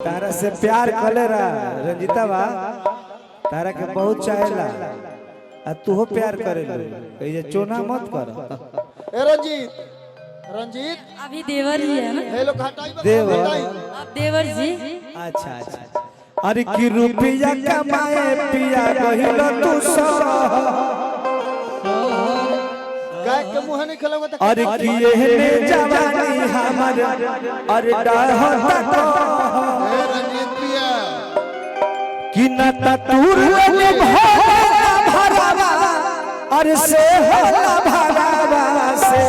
तारा से प्यार कलेरा रंजीता बा तारा के बहुत चाहेला आ तू हो प्यार करेला कहिए चोना मत कर। ए रंजीत रंजीत अभी देवर जी है ना। हेलो घटाई देवर अब देवर जी अच्छा अच्छा अरे की रुपया कमाए पिया गहिलो तू सो गाय के मुंह नहीं खलवा त अरे की एहने जवानी हमर अरे डाहता को ए रंजीत पिया कि न तूर में भरावा अरे से होला भरावा से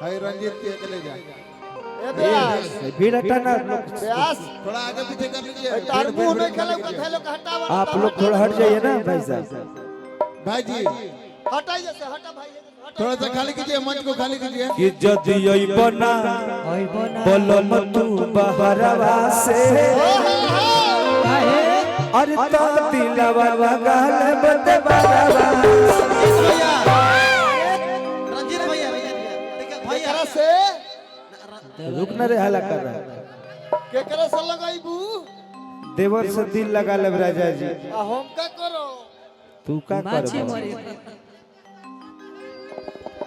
हाय रंजीत पिया चले जा ए ब्यास भीड़टा ना ब्यास थोड़ा आगे पीछे कर लीजिए। तार मुंह नहीं खलवा त हेलो हटावा आप लोग थोड़ा हट जाइए ना भाई साहब। भाई जी हटाई जैसे हटा भाई थोड़ा सा खाली कीजिए, मंच को खाली कीजिए। कि जदि अइबना बोलम तू बहरवा से अरे तो दिलवा लगल बदबरवा रंजीत भैया केकरा से रुक न रे हला कर रहा केकरा से लगाईबू देवर से दिल लगा ले राजा जी आ हम का करो तू का कर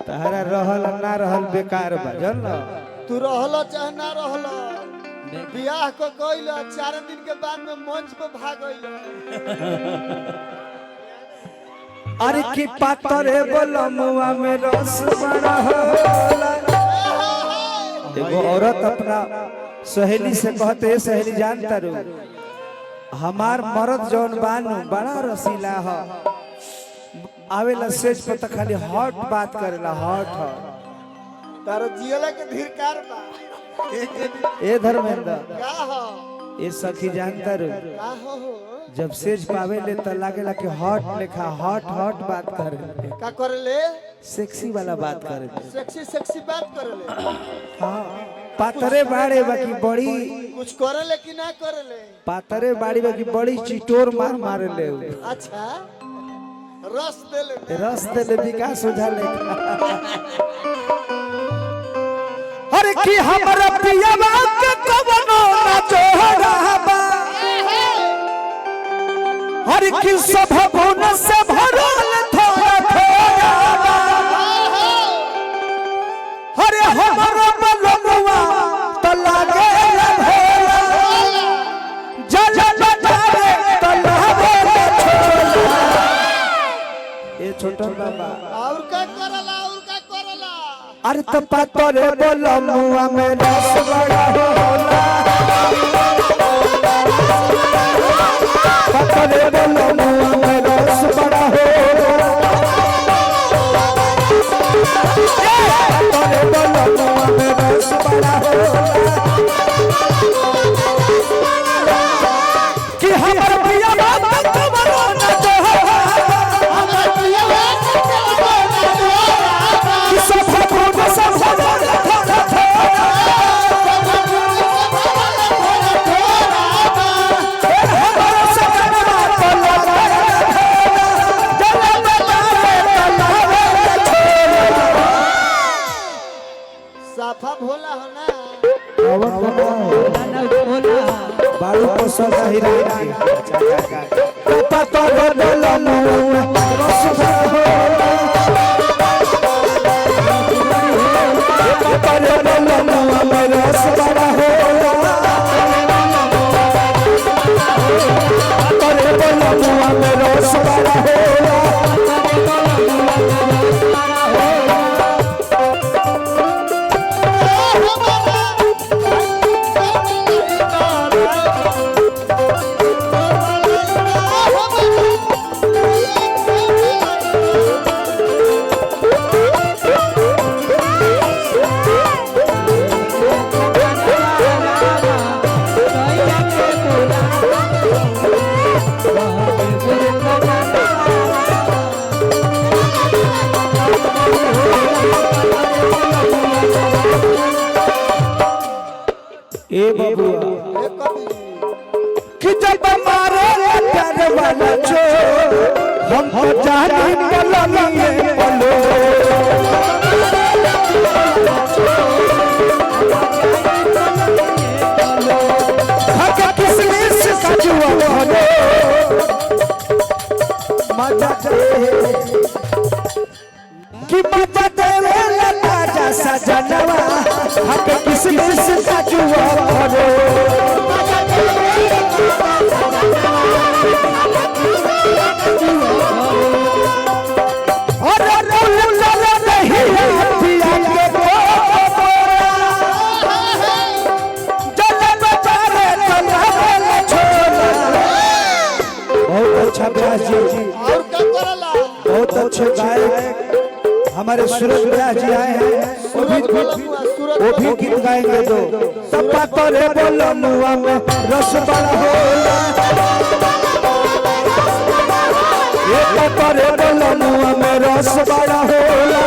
तारा रहल ना रहल बेकार बा जन तू रहल चाहे ना रहल बियाह को गइल 4 दिन के बाद में मंच पे भाग गइल। अरे की पातरे बोलमुआ में रस बड़ा होला एगो औरत अपना सहेली से कहते है सहेली जानता रू हमार मर्द जौन बानू बड़ा रसीला ह आवेला सेज पर त खाली हॉट बात करेला हॉट तारो जियला के धीरकार बा ए धर्मेंद्र का हो ए सखी जानता रू का हो जब सेज पावे ले त लागेला कि हॉट लेखा हॉट हॉट बात करे का करले सेक्सी वाला बात करे सेक्सी सेक्सी बात करले हाँ पातरे बाड़े बाकी बड़ी कुछ करले कि ना करले पातरे बाड़ी बाकी बड़ी चिटोर मार मारे ले अच्छा रस देले रस दे विकास सुझा लेखा अरे की हमरा पियावा के कवनो ना जोड़ाबा हर की सब गुण से भरल थोड़ा थोड़ा अरे हमरा बलनुआ त लागे भोला जल बतावे त लागे छोला ए छोटन बाबा और का करला अरे तो पातरे बोलमुआ में रस बड़ा होला पातरे बोलमुआ में रस बड़ा होला पातरे बोलमुआ में रस बड़ा होला कि हमर पिया बात कवनो ना जोहा हमर पिया बात कवनो ना जोहा कि सब गुण सब भरल थोड़ा थोड़ा हमर सजना तो लगा जल बतावे तो लावे साफा भोला हो ना बालू को सदा ही रही पातरे बोलमुआ रस बड़ा होला पातरे बोलमुआ में रस बड़ा होला पातरे बोलमुआ में रस बड़ा होला ए बबुआ ए कवि कि जब मारे प्यार वाला चो हम हो जानी बोलिए बोलो हमारे सूरज व्यास जी आए हैं, वो भी गीत गाएंगे। दो सपा तोरे बोलमुआ में रस बड़ा होला, एक तोरे बोलमुआ में रस बड़ा होला,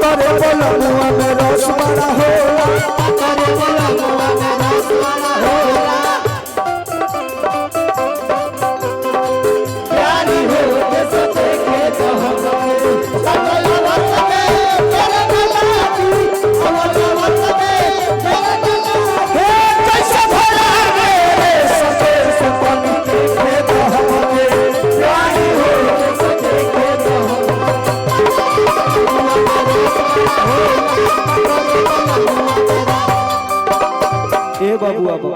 तोरे बोलमुआ में रस बड़ा होला, तोरे बोलमुआ में रस बड़ा होला। प्यारी हो जैसे देखे तो बाबू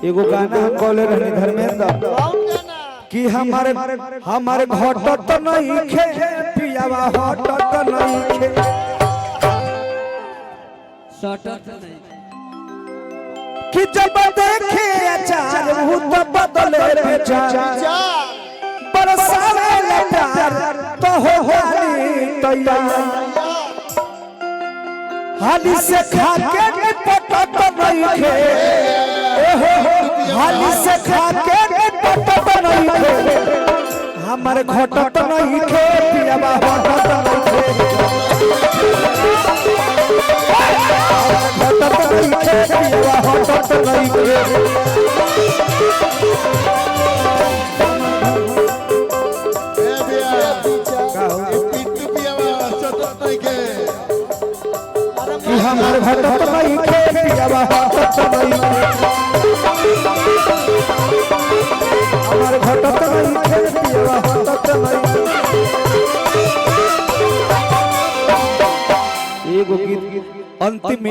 एगो गाना हम बोले रहनी धर्मेंद्र कि हमारे घटत नहीं खे पियावा हटत नहीं खे कि जब देखे अचार भूत बदले विचार बरसावे लटार तो हो हाली तैयार हाली से खा के पटत नहीं खे हाली से खा के पटत नहीं खे हमारे घटत नहीं खे पियावा हटत नहीं खे घटत नहीं खे पियावा हटत नहीं खे हमारे घटत नहीं खे पियावा हटत नहीं खे हमारे घटत नहीं खे पियावा हटत नहीं खे। एगो गीत अंतिम